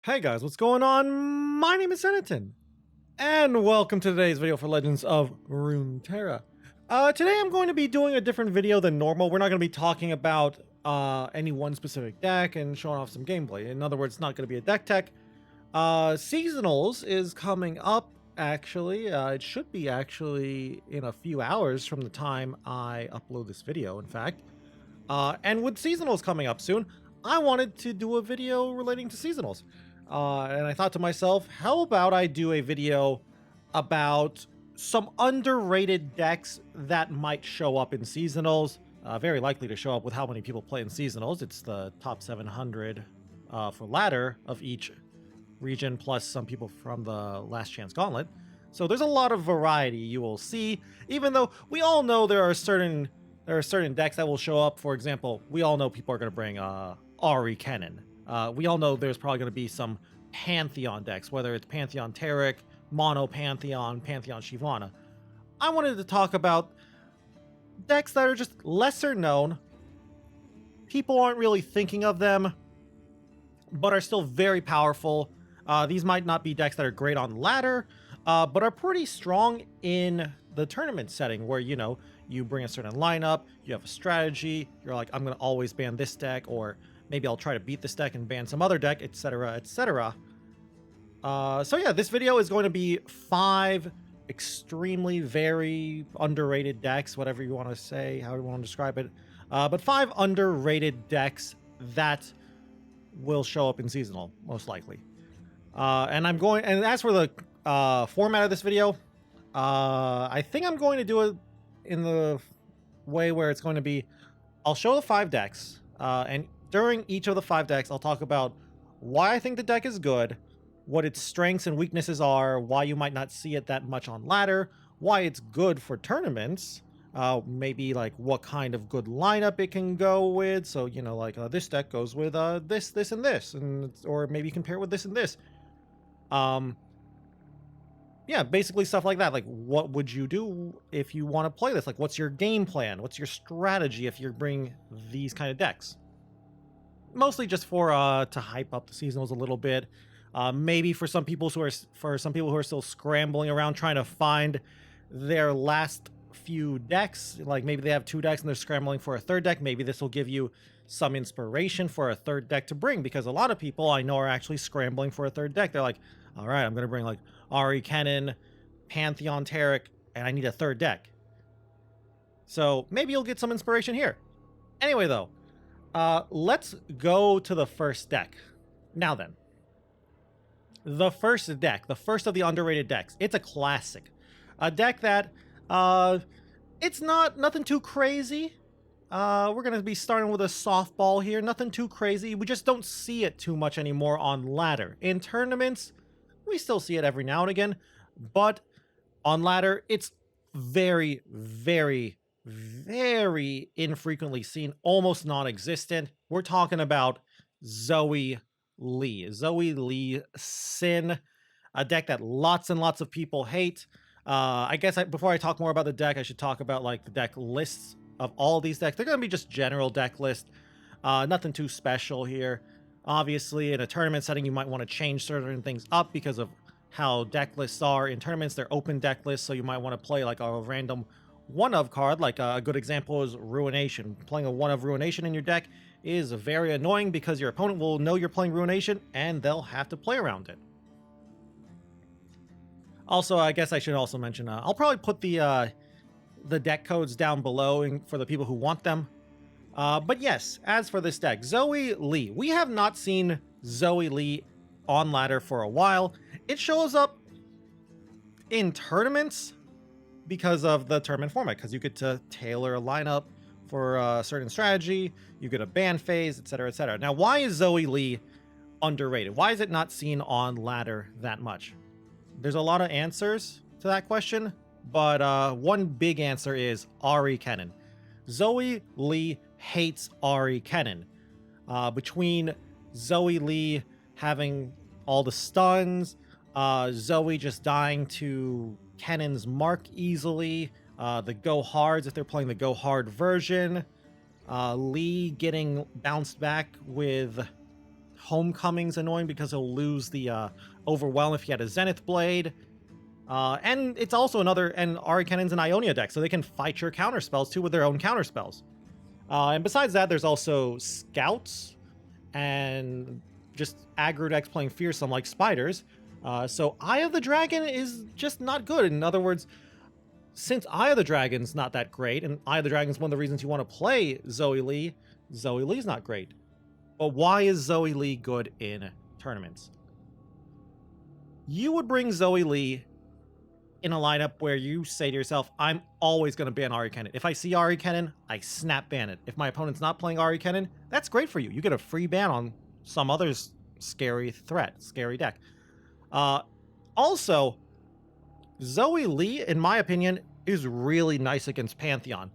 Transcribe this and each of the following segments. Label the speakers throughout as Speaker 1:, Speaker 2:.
Speaker 1: Hey guys, what's going on? My name is Zenaton, and welcome to today's video for Legends of Runeterra. Today I'm going to be doing a different video than normal. We're not going to be talking about any one specific deck and showing off some gameplay. In other words, it's not going to be a deck tech. Seasonals is coming up, actually. It should be actually in a few hours from the time I upload this video, in fact. And with seasonals coming up soon, I wanted to do a video relating to seasonals. And I thought to myself, how about I do a video about some underrated decks that might show up in seasonals? Very likely to show up with how many people play in seasonals. It's the top 700 for ladder of each region, plus some people from the Last Chance Gauntlet. So there's a lot of variety you will see, even though we all know there are certain decks that will show up. For example, we all know people are going to bring Ari Kennen. We all know there's probably going to be some Pantheon decks, whether it's Pantheon Taric, Mono Pantheon, Pantheon Shyvana. I wanted to talk about decks that are just lesser known. People aren't really thinking of them, but are still very powerful. These might not be decks that are great on ladder, but are pretty strong in the tournament setting where, you know, you bring a certain lineup, you have a strategy, you're like, I'm going to always ban this deck, or maybe I'll try to beat this deck and ban some other deck, etc., etc. So yeah, this video is going to be 5 extremely very underrated decks, whatever you want to say, how you want to describe it. But 5 underrated decks that will show up in seasonal, most likely. And as for the format of this video, I think I'm going to do it in the way where it's going to be, I'll show the 5 decks, and during each of the 5 decks, I'll talk about why I think the deck is good, what its strengths and weaknesses are, why you might not see it that much on ladder, why it's good for tournaments, maybe like what kind of good lineup it can go with. So, you know, like this deck goes with this, this, and this, or maybe compare it with this and this. Yeah, basically stuff like that. Like, what would you do if you want to play this? Like, what's your game plan? What's your strategy if you're bringing these kind of decks? Mostly just for to hype up the seasonals a little bit. Maybe for some people who are still scrambling around trying to find their last few decks. Like maybe they have 2 decks and they're scrambling for a 3rd deck. Maybe this will give you some inspiration for a 3rd deck to bring, because a lot of people I know are actually scrambling for a 3rd deck. They're like, all right, I'm going to bring like Ari Kennen, Pantheon Taric, and I need a 3rd deck. So maybe you'll get some inspiration here. Anyway, though, let's go to the first deck. Now then, the first deck, the first of the underrated decks. It's a classic. A deck that, it's nothing too crazy. We're going to be starting with a softball here. Nothing too crazy. We just don't see it too much anymore on ladder. In tournaments, we still see it every now and again, but on ladder, it's very, very, very infrequently seen, almost non-existent. We're talking about Zoe Lee. Zoe Lee Sin, a deck that lots and lots of people hate. I guess before I talk more about the deck, I should talk about like the deck lists of all these decks. They're going to be just general deck list. Nothing too special here. Obviously, in a tournament setting, you might want to change certain things up because of how deck lists are. In tournaments, they're open deck lists, so you might want to play like a random one-of card. Like a good example is Ruination. Playing a one-of Ruination in your deck is very annoying because your opponent will know you're playing Ruination and they'll have to play around it. Also, I guess I should also mention, I'll probably put the deck codes down below for the people who want them. But yes, as for this deck, Zoe Lee. We have not seen Zoe Lee on ladder for a while. It shows up in tournaments because of the tournament format, because you get to tailor a lineup for a certain strategy, you get a ban phase, etc., etc. Now, why is Zoe Lee underrated? Why is it not seen on ladder that much? There's a lot of answers to that question, but one big answer is Ari Kennen. Zoe Lee hates Ari Kennen. Between Zoe Lee having all the stuns, Zoe just dying to Kennen's mark easily, the go hards if they're playing the go hard version, Lee getting bounced back with Homecoming's annoying because he'll lose the Overwhelm if he had a Zenith Blade. And it's also and Ari Cannon's an Ionia deck, so they can fight your counter spells too with their own counter spells. And besides that, there's also Scouts and just aggro decks playing Fearsome like Spiders. So Eye of the Dragon is just not good. In other words, since Eye of the Dragon's not that great, and Eye of the Dragon's one of the reasons you want to play Zoe Lee, Zoe Lee's not great. But why is Zoe Lee good in tournaments? You would bring Zoe Lee in a lineup where you say to yourself, I'm always going to ban Ari Cannon. If I see Ari Cannon, I snap ban it. If my opponent's not playing Ari Cannon, that's great for you. You get a free ban on some other scary deck. Also, Zoe Lee, in my opinion, is really nice against Pantheon.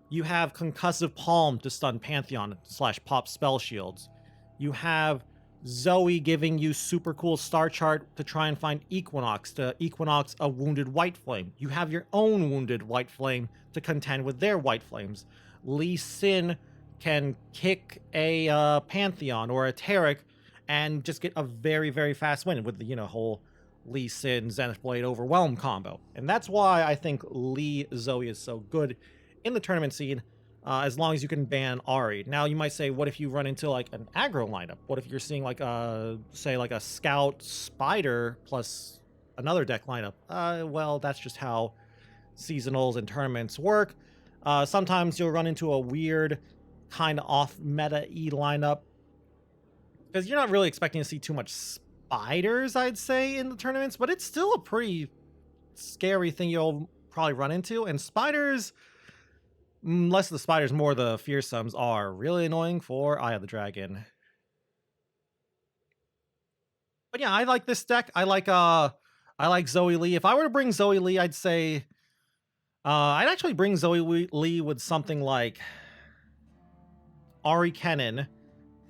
Speaker 1: You have Concussive Palm to stun Pantheon / pop spell shields. You have Zoe giving you super cool star chart to try and find Equinox, to Equinox a wounded White Flame. You have your own wounded White Flame to contend with their White Flames. Lee Sin can kick a Pantheon or a Taric and just get a very, very fast win with the, whole Lee Sin, Zenith Blade, Overwhelm combo. And that's why I think Lee Zoe is so good in the tournament scene, as long as you can ban Ari. Now, you might say, what if you run into like an aggro lineup? What if you're seeing like say like a Scout Spider plus another deck lineup? Well, that's just how seasonals and tournaments work. Sometimes you'll run into a weird kind of off meta-y lineup because you're not really expecting to see too much Spiders, I'd say, in the tournaments, but it's still a pretty scary thing you'll probably run into. And Spiders, less of the Spiders, more the Fearsomes, are really annoying for Eye of the Dragon. But yeah, I like this deck. I like Zoe Lee. If I were to bring Zoe Lee, I'd say I'd actually bring Zoe Lee with something like Ari Cannon.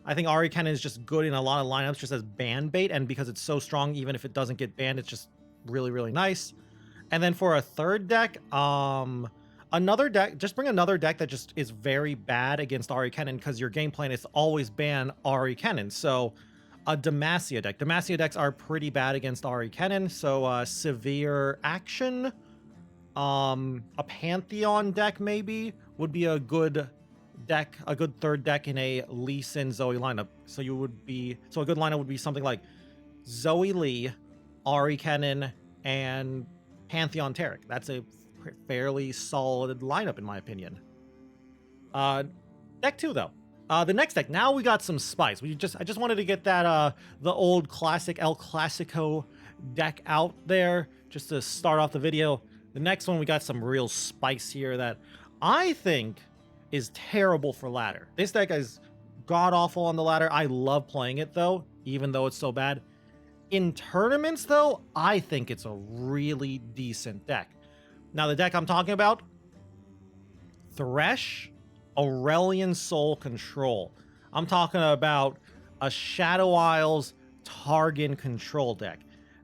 Speaker 1: I think Ari Cannon is just good in a lot of lineups just as ban bait, and because it's so strong, even if it doesn't get banned, it's just really, really nice. And then for a third deck, another deck, just bring another deck that just is very bad against Ari Cannon, because your game plan is to always ban Ari Cannon. So a Demacia deck. Demacia decks are pretty bad against Ari Cannon, so Severe Action, a Pantheon deck maybe would be a good deck, a good third deck in a Lee Sin Zoe lineup. So a good lineup would be something like Zoe Lee, Ari Cannon, and Pantheon Taric. That's a fairly solid lineup in my opinion. Deck 2 though. The next deck, now we got some spice. I just wanted to get that the old classic El Clasico deck out there just to start off the video. The next one, we got some real spice here that I think is terrible for ladder. This deck is god awful on the ladder. I love playing it though, even though it's so bad. In tournaments though, I think it's a really decent deck. Now the deck I'm talking about, Thresh, Aurelian Soul Control. I'm talking about a Shadow Isles Targon control deck.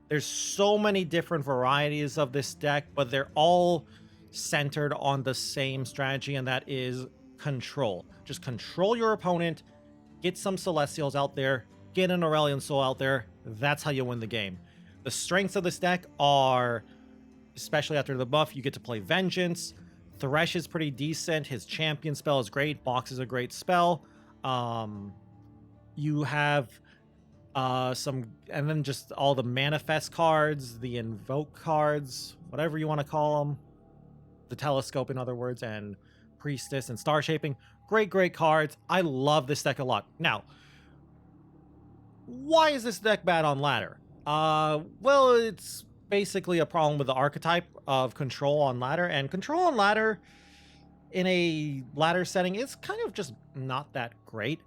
Speaker 1: There's so many different varieties of this deck, but they're all centered on the same strategy, and that is control. Just control your opponent, get some Celestials out there, get an Aurelian Soul out there. That's how you win the game. The strengths of this deck are, especially after the buff, you get to play Vengeance. Thresh is pretty decent. His champion spell is great. Box is a great spell. You have and then just all the Manifest cards, the Invoke cards, whatever you want to call them. The Telescope, in other words, and Priestess and Star Shaping. Great cards. I love this deck a lot. Now, why is this deck bad on ladder? Well, it's basically a problem with the archetype of control on ladder, and control on ladder in a ladder setting is kind of just not that great.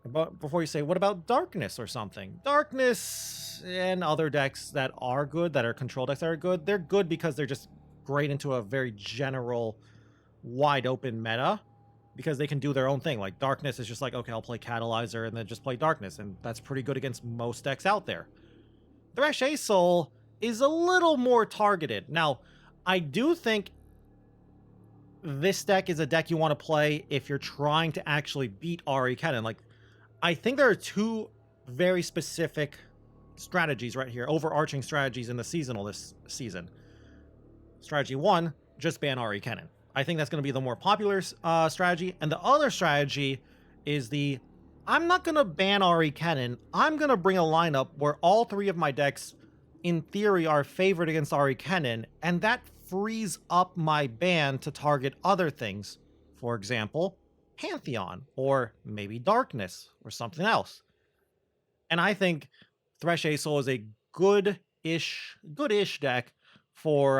Speaker 1: But before you say, what about Darkness or something? Darkness and other decks that are good, that are control decks that are good, they're good because they're just great into a very general, wide open meta, because they can do their own thing. Like Darkness is just like, okay, I'll play Catalyzer and then just play Darkness, and that's pretty good against most decks out there. Thresh A-Soul is a little more targeted. Now, I do think this deck is a deck you want to play if you're trying to actually beat Ari Cannon. Like, I think there are two very specific strategies right here, overarching strategies in the seasonal this season. Strategy 1, just ban Ari Kennen. I think that's going to be the more popular strategy. And the other strategy is the, I'm not going to ban Ari Kennen. I'm going to bring a lineup where all 3 of my decks, in theory, are favored against Ari Kennen, and that frees up my ban to target other things. For example, Pantheon, or maybe Darkness, or something else. And I think Thresh Aesol is a good-ish deck for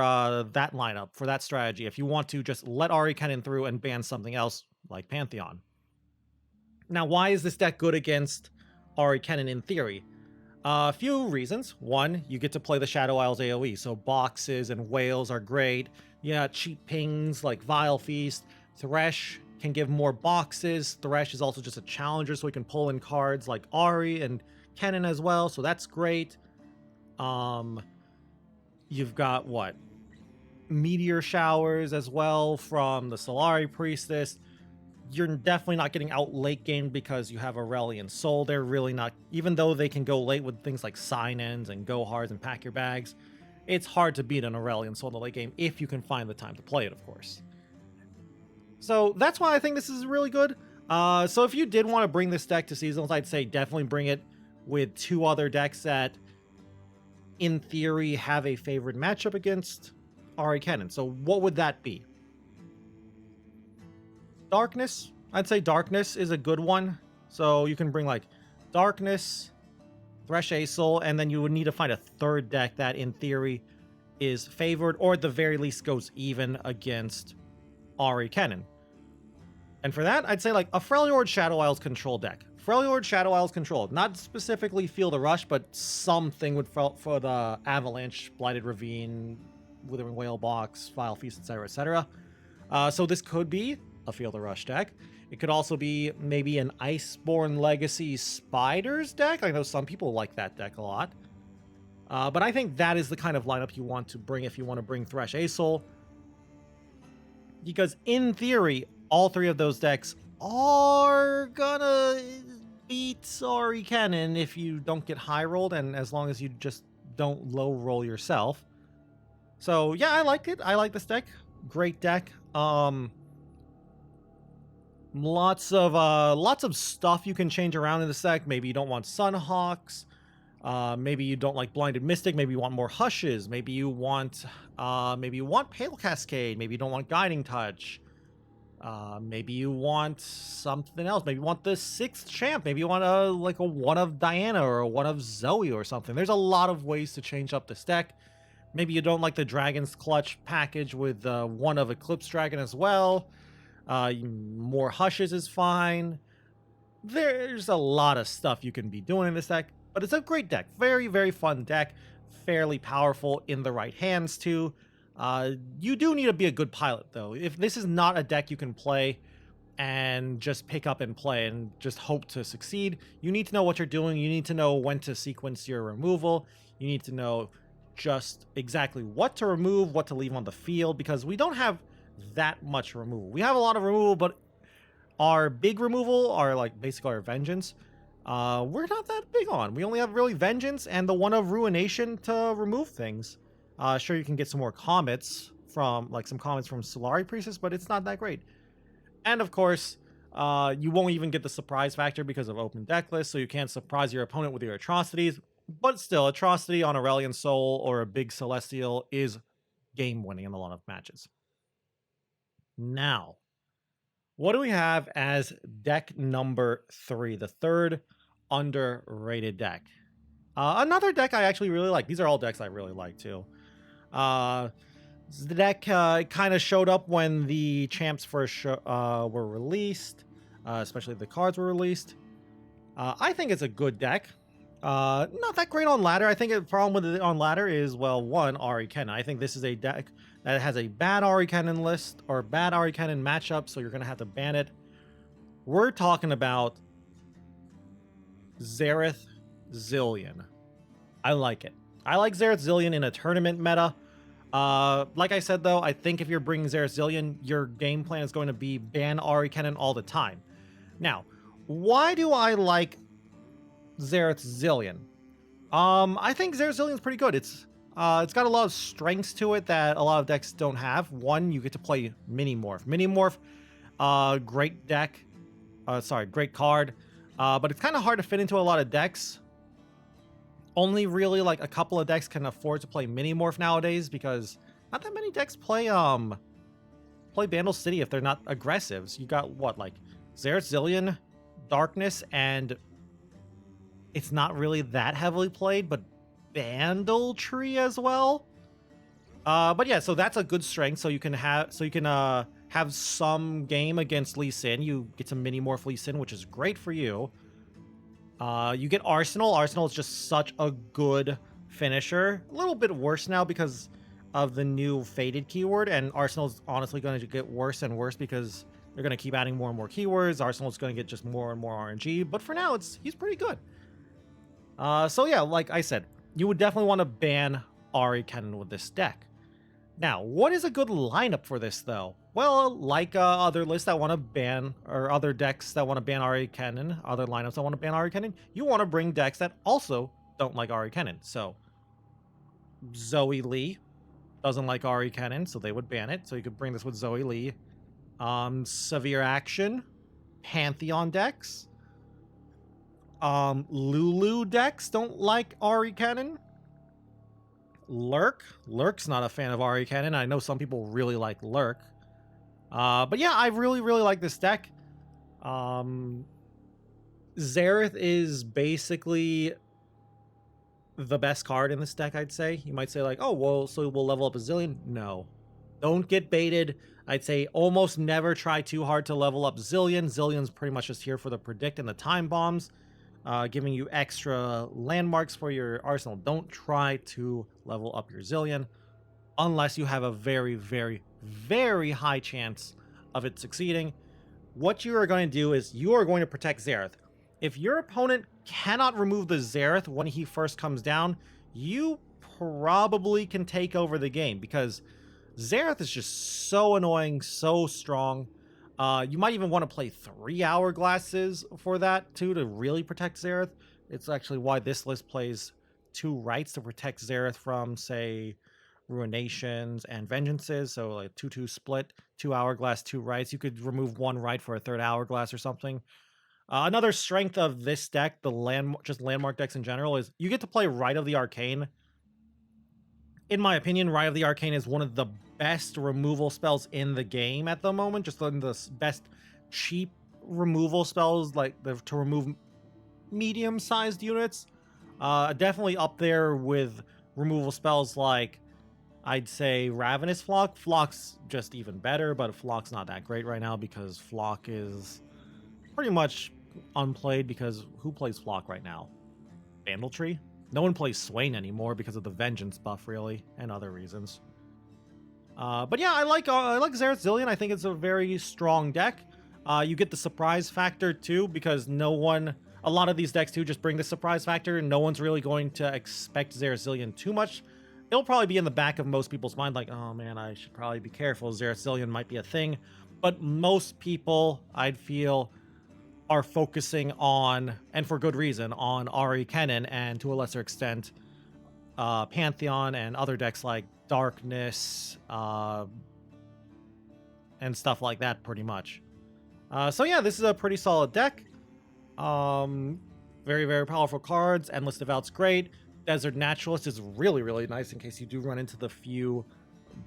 Speaker 1: that lineup, for that strategy, if you want to just let Ari Kennen through and ban something else like Pantheon. Now, why is this deck good against Ari Kennen in theory? A few reasons. One, you get to play the Shadow Isles AoE, so boxes and whales are great. Yeah, cheap pings like Vile Feast. Thresh can give more boxes. Thresh is also just a challenger, so he can pull in cards like Ari and Kennen as well, so that's great. You've got, what? Meteor Showers as well from the Solari Priestess. You're definitely not getting out late game because you have Aurelion Soul. They're really not, even though they can go late with things like sign-ins and go hards and pack your bags, it's hard to beat an Aurelion Soul in the late game if you can find the time to play it, of course. So that's why I think this is really good. So if you did want to bring this deck to Seasonals, I'd say definitely bring it with 2 other decks that, in theory, have a favored matchup against Ari Kennen. So what would that be? Darkness. I'd say Darkness is a good one. So you can bring like Darkness, Thresh Aesol, and then you would need to find a 3rd deck that, in theory, is favored, or at the very least goes even against Ari Kennen. And for that, I'd say like a Freljord Shadow Isles control deck. Freljord Shadow Isles control, not specifically Field of Rush, but something would for the Avalanche, Blighted Ravine, Withering Whale Box, Vile Feast, etc., etc. So this could be a Field of Rush deck. It could also be maybe an Iceborne Legacy Spiders deck. I know some people like that deck a lot. But I think that is the kind of lineup you want to bring if you want to bring Thresh Aesol. Because in theory, all 3 of those decks are gonna beat Ari Kennen if you don't get high rolled, and as long as you just don't low roll yourself. So yeah, I liked it. I like this deck. Great deck. Lots of stuff you can change around in this deck. Maybe you don't want Sunhawks. Maybe you don't like Blinded Mystic. Maybe you want more Hushes. Maybe you want Pale Cascade. Maybe you don't want Guiding Touch. Maybe you want something else. Maybe you want the 6th champ. Maybe you want a one of Diana or a one of Zoe or something. There's a lot of ways to change up this deck. Maybe you don't like the Dragon's Clutch package with one of Eclipse Dragon as well. More Hushes is fine. There's a lot of stuff you can be doing in this deck, but it's a great deck. Very, very fun deck. Fairly powerful in the right hands too. You do need to be a good pilot, though. If this is not a deck you can play and just pick up and play and just hope to succeed, you need to know what you're doing. You need to know when to sequence your removal. You need to know just exactly what to remove, what to leave on the field, because we don't have that much removal. We have a lot of removal, but our big removal, basically our Vengeance, we're not that big on. We only have really Vengeance and the one of Ruination to remove things. Sure, you can get some more comets from, some comments from Solari Priestess, but it's not that great. And of course, you won't even get the surprise factor because of open deck list, so you can't surprise your opponent with your atrocities. But still, atrocity on Aurelion Soul or a big Celestial is game-winning in a lot of matches. Now, what do we have as deck number 3, the 3rd underrated deck? Another deck I actually really like. These are all decks I really like too. The deck kind of showed up when the champs first were released, especially the cards were released. I think it's a good deck. Not that great on ladder. I think the problem with it on ladder is, well, one, Ari Kennen. I think this is a deck that has a bad Ari Kennen list or bad Ari Kennen matchup, so you're going to have to ban it. We're talking about Xerath Zillion. I like it. I like Xerath Zillion in a tournament meta. Like I said, though, I think if you're bringing Xerath Zillion, your game plan is going to be ban Ari Kennen all the time. Now, why do I like Xerath Zillion. I think Xerath Zillion's pretty good. It's got a lot of strengths to it that a lot of decks don't have. One, you get to play Mini Morph. Mini Morph, great deck. Great card. But it's kind of hard to fit into a lot of decks. Only really like a couple of decks can afford to play Mini Morph nowadays because not that many decks play Bandle City if they're not aggressives. You got what, like Xerath Zillion, Darkness, and it's not really that heavily played, but Bandle Tree as well. But yeah, so that's a good strength. So you can have some game against Lee Sin. You get some Mini Morph Lee Sin, which is great for you. You get Arsenal. Arsenal is just such a good finisher. A little bit worse now because of the new Faded keyword, and Arsenal's honestly going to get worse and worse because they're going to keep adding more and more keywords. Arsenal's going to get just more and more RNG, but for now, he's pretty good. So yeah, like I said, you would definitely want to ban Ari Kennen with this deck. Now, what is a good lineup for this, though? Well, like other lists that want to ban, or other decks that want to ban Ari Kennen, other lineups that want to ban Ari Kennen, you want to bring decks that also don't like Ari Kennen. So, Zoe Lee doesn't like Ari Kennen, so they would ban it. So you could bring this with Zoe Lee. Severe Action, Pantheon decks. Lulu decks don't like Ari Kennen. Lurk's not a fan of Ari Kennen. I know some people really like Lurk. But yeah, I really like this deck. Xerath is basically the best card in this deck, I'd say. You might say like, oh, well, so we'll level up a Zillion. No. Don't get baited. I'd say almost never try too hard to level up Zillion. Zillion's pretty much just here for the predict and the time bombs. Giving you extra landmarks for your arsenal. Don't try to level up your Zillion unless you have a very high chance of it succeeding. What you are going to do is you are going to protect Xerath. If your opponent cannot remove the Xerath when he first comes down, you probably can take over the game because Xerath is just so annoying, so strong. You might even want to play 3 hourglasses for that too to really protect Xerath. It's actually why this list plays 2 rights to protect Xerath from, say, Ruinations and Vengeances. So like 2-2 split, 2 hourglass, 2 rights. You could remove 1 right for a 3rd hourglass or something. Another strength of this deck, just landmark decks in general, is you get to play Rite of the Arcane. In my opinion, Rite of the Arcane is one of the best removal spells in the game at the moment. Just one of the best cheap removal spells, to remove medium-sized units. Definitely up there with removal spells like, I'd say, Ravenous Flock. Flock's just even better, but Flock's not that great right now because Flock is pretty much unplayed because who plays Flock right now? Bandle Tree? No one plays Swain anymore because of the Vengeance buff, really, and other reasons. But yeah, I like Xerath Zillion. I think it's a very strong deck. You get the surprise factor too, because a lot of these decks too just bring the surprise factor. No one's really going to expect Xerath Zillion too much. It'll probably be in the back of most people's mind, like, oh man, I should probably be careful. Xerath Zillion might be a thing. But most people, I'd feel, are focusing on, and for good reason, on Ari Kennen and to a lesser extent, Pantheon and other decks like Darkness, and stuff like that, pretty much. So yeah, this is a pretty solid deck. Very powerful cards. Endless Devout's great. Desert Naturalist is really nice in case you do run into the few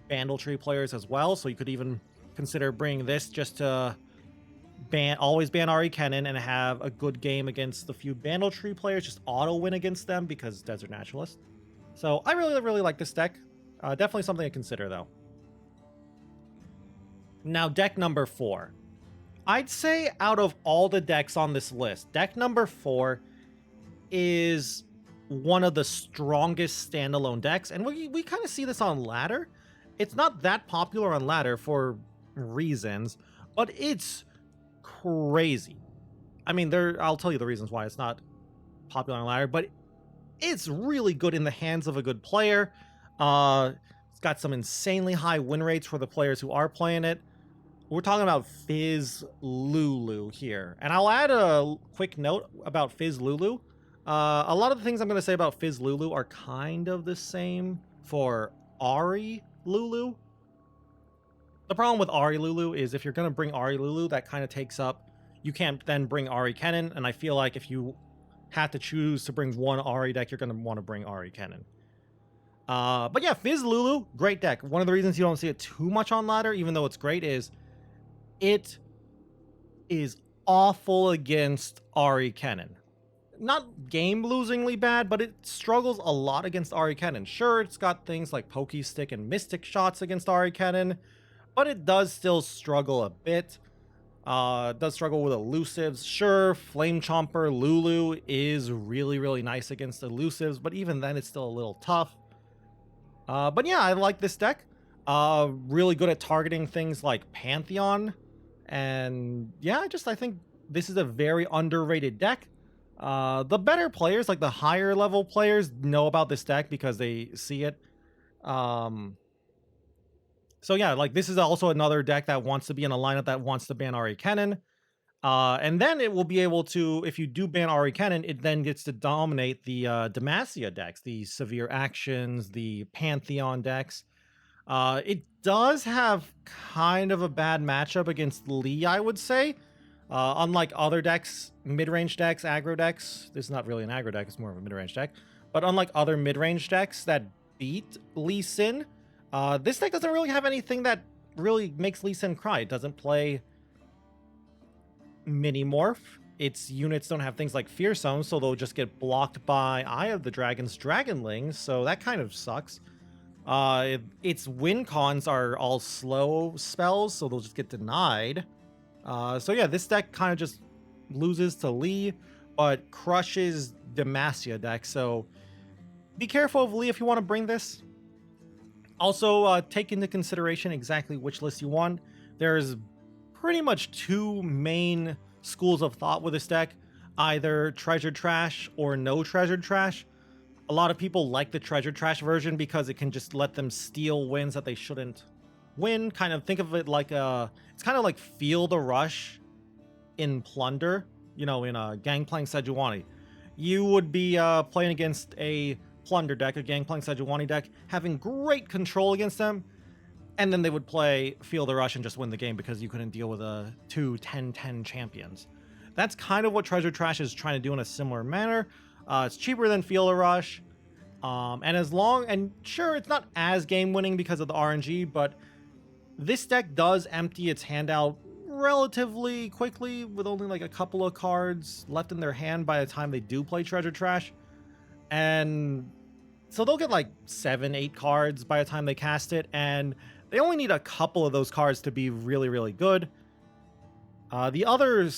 Speaker 1: Bandle Tree players as well. So you could even consider bringing this just to always ban Ari Kennen and have a good game against the few Bandle Tree players. Just auto win against them because Desert Naturalist. So I really like this deck. Definitely something to consider, though. Now, deck number 4. I'd say out of all the decks on this list, deck number 4 is one of the strongest standalone decks. And we kind of see this on ladder. It's not that popular on ladder for reasons, but it's crazy. I mean, I'll tell you the reasons why it's not popular on ladder, but it's really good in the hands of a good player. It's got some insanely high win rates for the players who are playing it. We're talking about Fizzlulu here. And I'll add a quick note about Fizzlulu. A lot of the things I'm going to say about Fizzlulu are kind of the same for Ari Lulu. The problem with Ari Lulu is if you're going to bring Ari Lulu, that kind of takes up... You can't then bring Ari Kennen, and I feel like if you have to choose to bring one Ari deck, you're going to want to bring Ari Kennen. But yeah, Fizzlulu, great deck. One of the reasons you don't see it too much on ladder, even though it's great, is it is awful against Ari Kennen. Not game-losingly bad, but it struggles a lot against Ari Kennen. Sure, it's got things like Pokey Stick and Mystic Shots against Ari Kennen, but it does still struggle a bit. It does struggle with elusives. Sure, Flame Chomper Lulu is really, really nice against elusives, but even then it's still a little tough. But yeah, I like this deck. Really good at targeting things like Pantheon. And yeah, I think this is a very underrated deck. The better players, like the higher level players, know about this deck because they see it. So yeah, like this is also another deck that wants to be in a lineup that wants to ban Ari Kennen. And then it will be able to, if you do ban Ari Kennen, it then gets to dominate the Demacia decks, the Severe Actions, the Pantheon decks. It does have kind of a bad matchup against Lee, I would say. Unlike other decks, mid-range decks, aggro decks, this is not really an aggro deck, it's more of a mid-range deck. But unlike other mid-range decks that beat Lee Sin, this deck doesn't really have anything that really makes Lee Sin cry. It doesn't play Mini-Morph. Its units don't have things like Fearsome, so they'll just get blocked by Eye of the Dragon's Dragonlings, so that kind of sucks. Its win cons are all slow spells, so they'll just get denied. So yeah, this deck kind of just loses to Lee, but crushes Demacia deck, so be careful of Lee if you want to bring this. Also, take into consideration exactly which list you want. There's pretty much two main schools of thought with this deck, either Treasure Trash or no Treasure Trash. A lot of people like the Treasure Trash version because it can just let them steal wins that they shouldn't win. Kind of think of it like it's kind of like Feel the Rush in Plunder, you know, in Gangplank Sejuani. You would be playing against a Plunder deck, a Gangplank Sejuani deck, having great control against them, and then they would play Feel the Rush and just win the game because you couldn't deal with two 10-10 champions. That's kind of what Treasure Trash is trying to do in a similar manner. It's cheaper than Feel the Rush, and sure, it's not as game winning because of the RNG, but this deck does empty its hand out relatively quickly with only like a couple of cards left in their hand by the time they do play Treasure Trash. And so they'll get like 7-8 cards by the time they cast it, and they only need a couple of those cards to be really, really good. The other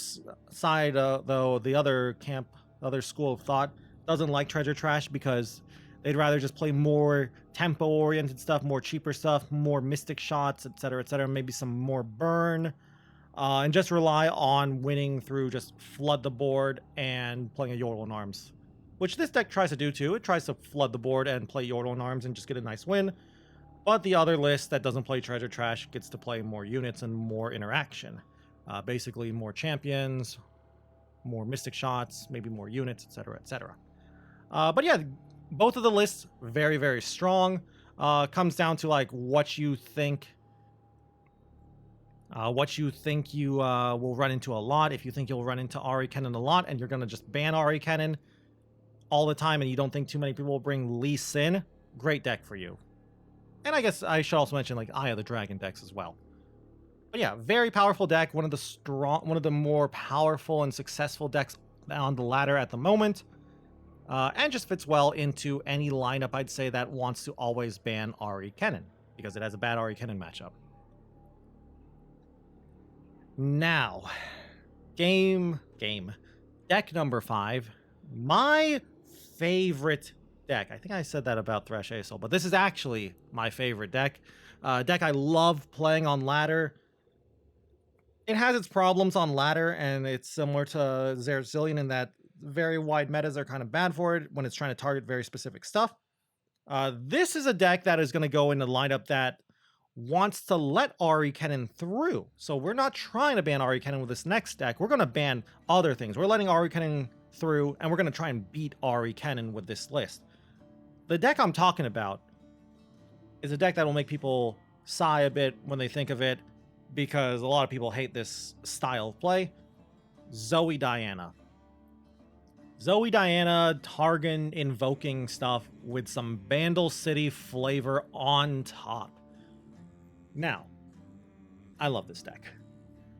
Speaker 1: side, though, the other school of thought doesn't like Treasure Trash because they'd rather just play more tempo-oriented stuff, more cheaper stuff, more Mystic Shots, etc., maybe some more burn, and just rely on winning through just flood the board and playing a Yordle in Arms, which this deck tries to do too. It tries to flood the board and play Yordle in Arms and just get a nice win. But the other list that doesn't play Treasure Trash gets to play more units and more interaction. Basically more champions, more Mystic Shots, maybe more units, etc. But yeah, both of the lists very, very strong. Comes down to like what you think you will run into a lot. If you think you'll run into Ari Kennen a lot and you're going to just ban Ari Kennen all the time and you don't think too many people will bring Lee Sin, great deck for you. And I guess I should also mention like Eye of the Dragon decks as well. But yeah, very powerful deck, one of the more powerful and successful decks on the ladder at the moment. And just fits well into any lineup, I'd say, that wants to always ban Ari Kennen, because it has a bad Ari Kennen matchup. Now, deck number 5, my favorite deck. I think I said that about Thresh Aesol, but this is actually my favorite deck. Deck I love playing on ladder. It has its problems on ladder, and it's similar to Zerzillion in that very wide metas are kind of bad for it when it's trying to target very specific stuff. This is a deck that is going to go in a lineup that wants to let Ari Kennen through. So we're not trying to ban Ari Kennen with this next deck. We're going to ban other things. We're letting Ari Kennen through, and we're going to try and beat Ari Kennen with this list. The deck I'm talking about is a deck that will make people sigh a bit when they think of it, because a lot of people hate this style of play. Zoe Diana. Zoe Diana, Targon invoking stuff with some Bandle City flavor on top. Now, I love this deck.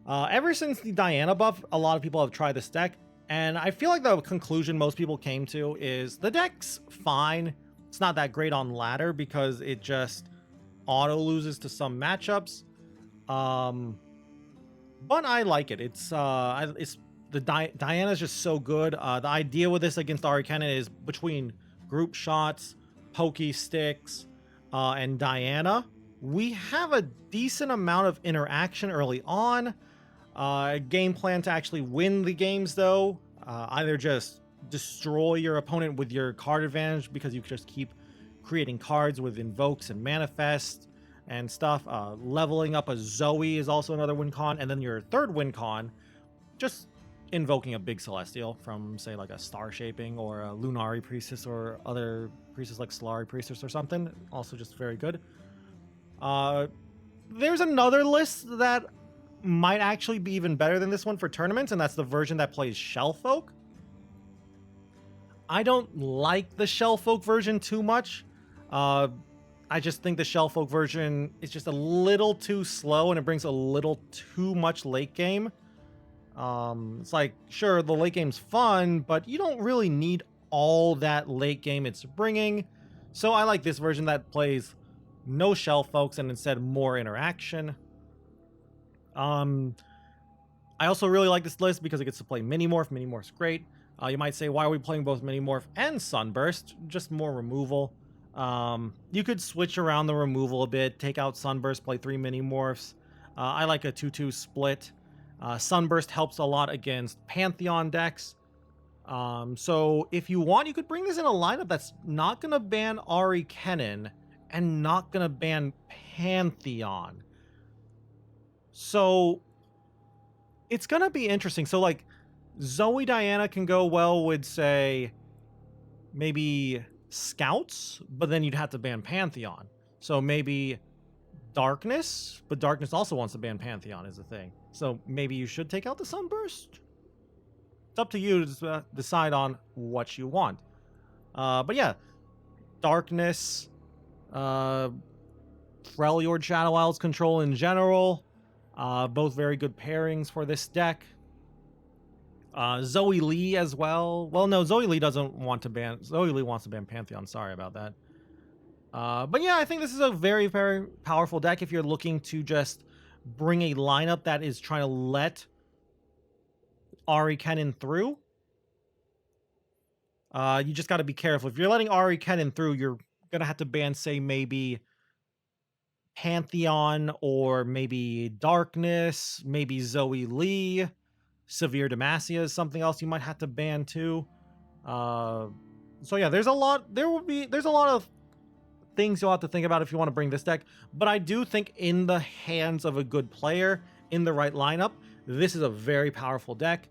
Speaker 1: Ever since the Diana buff, a lot of people have tried this deck, and I feel like the conclusion most people came to is the deck's fine. It's not that great on ladder because it just auto loses to some matchups. But I like it. Diana's just so good. The idea with this against Ari Kennen is between group shots, pokey sticks, and Diana, we have a decent amount of interaction early on. Game plan to actually win the games, though. Either just destroy your opponent with your card advantage because you just keep creating cards with invokes and manifest and stuff. Leveling up a Zoe is also another win con. And then your third win con, just invoking a big Celestial from, say, like a Star Shaping or a Lunari Priestess or other Priestess like Solari Priestess or something. Also just very good. There's another list that might actually be even better than this one for tournaments, and that's the version that plays Shellfolk. I don't like the Shellfolk version too much. I just think the Shellfolk version is just a little too slow, and it brings a little too much late game. It's like, sure, the late game's fun, but you don't really need all that late game it's bringing. So I like this version that plays no Shellfolks and instead more interaction. I also really like this list because it gets to play Minimorph. Minimorph's great. You might say, why are we playing both Minimorph and Sunburst? Just more removal. You could switch around the removal a bit, take out Sunburst, play 3 Minimorphs. I like a 2-2 split. Sunburst helps a lot against Pantheon decks. So if you want, you could bring this in a lineup that's not going to ban Ari Kennen and not going to ban Pantheon. So it's going to be interesting. So like Zoe Diana can go well with, say, maybe Scouts, but then you'd have to ban Pantheon. So maybe Darkness, but Darkness also wants to ban Pantheon is the thing. So maybe you should take out the Sunburst. It's up to you to decide on what you want. But yeah, Darkness, Freljord Shadow Isles control in general, both very good pairings for this deck. Zoe Lee as well. Well, no, Zoe Lee doesn't want to ban. Zoe Lee wants to ban Pantheon. Sorry about that. But yeah, I think this is a very, very powerful deck if you're looking to just bring a lineup that is trying to let Ari Kennen through. You just got to be careful. If you're letting Ari Kennen through, you're going to have to ban, say, maybe Pantheon or maybe Darkness, maybe Zoe Lee. Severe Demacia is something else you might have to ban too. So yeah, there's a lot of things you'll have to think about if you want to bring this deck. But I do think in the hands of a good player, in the right lineup, this is a very powerful deck.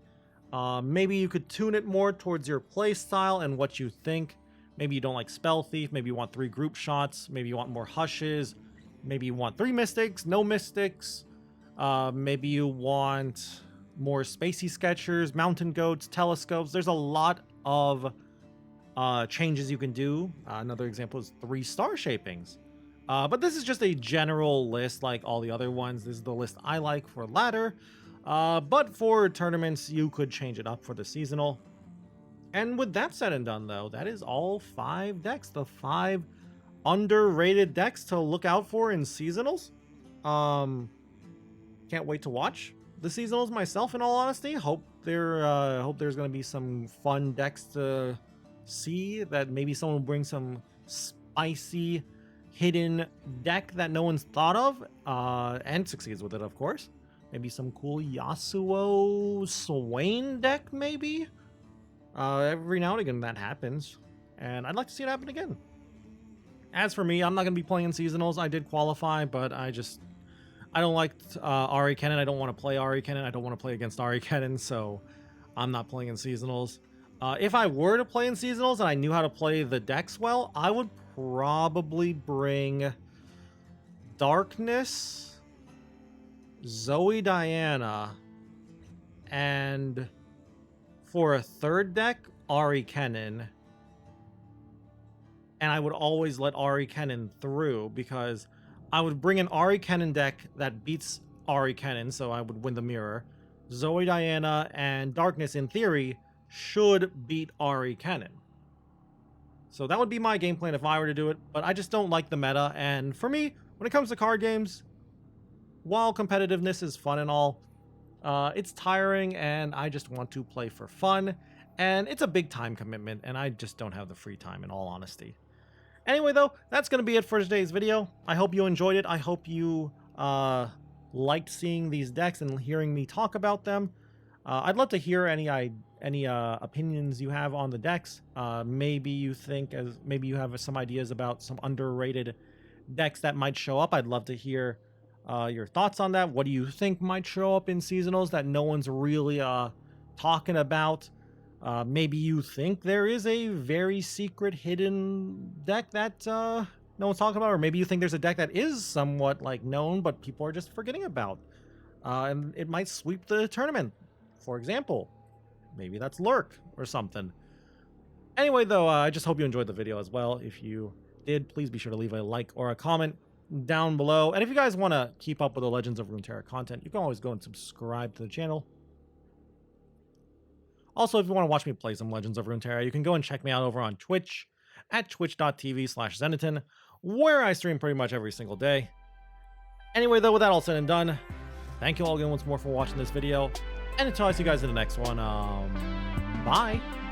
Speaker 1: Maybe you could tune it more towards your play style and what you think. Maybe you don't like Spell Thief. Maybe you want 3 group shots. Maybe you want more Hushes. Maybe you want 3 Mystics, no Mystics. Maybe you want more Spacey Sketchers, Mountain Goats, Telescopes. There's a lot of changes you can do. Another example is 3 Star Shapings. But this is just a general list like all the other ones. This is the list I like for ladder. But for tournaments, you could change it up for the seasonal. And with that said and done, though, that is all 5 decks. The 5 underrated decks to look out for in seasonals. Can't wait to watch the seasonals myself, in all honesty. Hope there's going to be some fun decks to see, that maybe someone will bring some spicy hidden deck that no one's thought of, and succeeds with it, of course. Maybe some cool Yasuo Swain deck, maybe. Every now and again that happens, and I'd like to see it happen again. As for me, I'm not going to be playing seasonals. I did qualify, but I don't like Ari Kennen. I don't want to play Ari Kennen. I don't want to play against Ari Kennen, so I'm not playing in seasonals. If I were to play in seasonals and I knew how to play the decks well, I would probably bring Darkness, Zoe Diana, and for a third deck, Ari Kennen. And I would always let Ari Kennen through because I would bring an Ari Kennen deck that beats Ari Kennen, so I would win the mirror. Zoe Diana and Darkness, in theory, should beat Ari Kennen. So that would be my game plan if I were to do it, but I just don't like the meta. And for me, when it comes to card games, while competitiveness is fun and all, it's tiring and I just want to play for fun. And it's a big time commitment and I just don't have the free time, in all honesty. Anyway, though, that's going to be it for today's video. I hope you enjoyed it. I hope you liked seeing these decks and hearing me talk about them. I'd love to hear any opinions you have on the decks. Maybe you have some ideas about some underrated decks that might show up. I'd love to hear your thoughts on that. What do you think might show up in seasonals that no one's really talking about? Maybe you think there is a very secret hidden deck that no one's talking about, or maybe you think there's a deck that is somewhat like known but people are just forgetting about, and it might sweep the tournament. For example, maybe that's Lurk or something. Anyway, though, I just hope you enjoyed the video as well. If you did, please be sure to leave a like or a comment down below. And if you guys want to keep up with the Legends of Runeterra content, you can always go and subscribe to the channel. Also, if you want to watch me play some Legends of Runeterra, you can go and check me out over on Twitch at twitch.tv/Zenaton, where I stream pretty much every single day. Anyway, though, with that all said and done, thank you all again once more for watching this video. And until I see you guys in the next one, bye!